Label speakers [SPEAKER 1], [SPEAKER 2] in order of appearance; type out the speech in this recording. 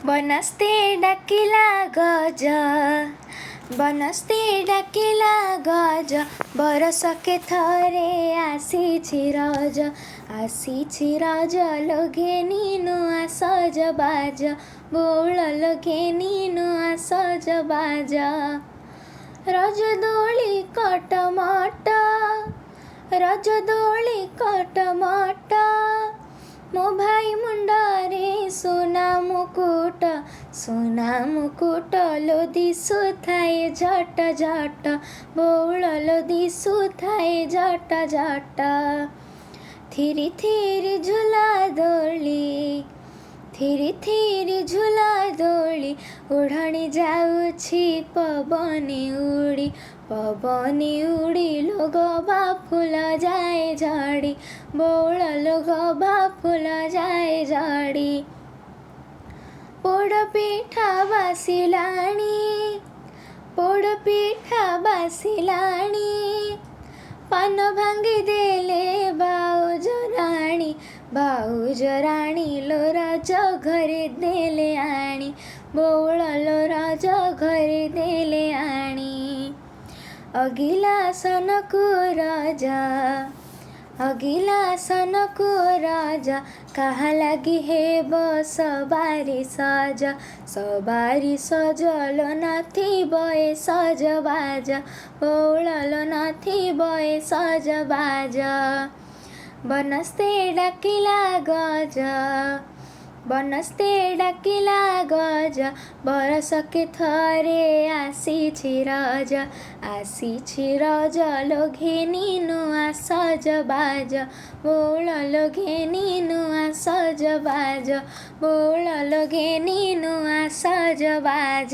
[SPEAKER 1] बनस्ते डाकिला गज बनस्ते डाकिला गज बरसके थरे आसीछि रज आसीछि रज लोघेनी नुआ सजबाज बोल लोघेनी नुआ सजबाज रज दोली कटमट रज दोली कटमट मो भाई मुंडरे सोना मुकुट लो दिसुथाए झट झट बौल लो दिसुथाए झट झट थिरी थिरी झुला दोली थिरी थिरी झुला दोली ओढ़णी जाउछि पवनी उड़ी लो गभा फूल जाए झड़ी बौल लो गभा फूल जाए झड़ी पोड़ पिठा बासिलाणी पान भांगी देले बाउज राणी लो रज घरे देले आणी बौल लो रज घरे देले आणी अगिला सनको राजा कहा लगी हे सवारी सजल नथी बए सजबाज बौलल नथी बए सजबाज बनस्ते डाकिला गज बरसके थरे आसीछि रज लोघेनी नुआ सजबाज बौल लोघेनी नुआ सजबाज बौल लोघेनी नुआ सजबाज।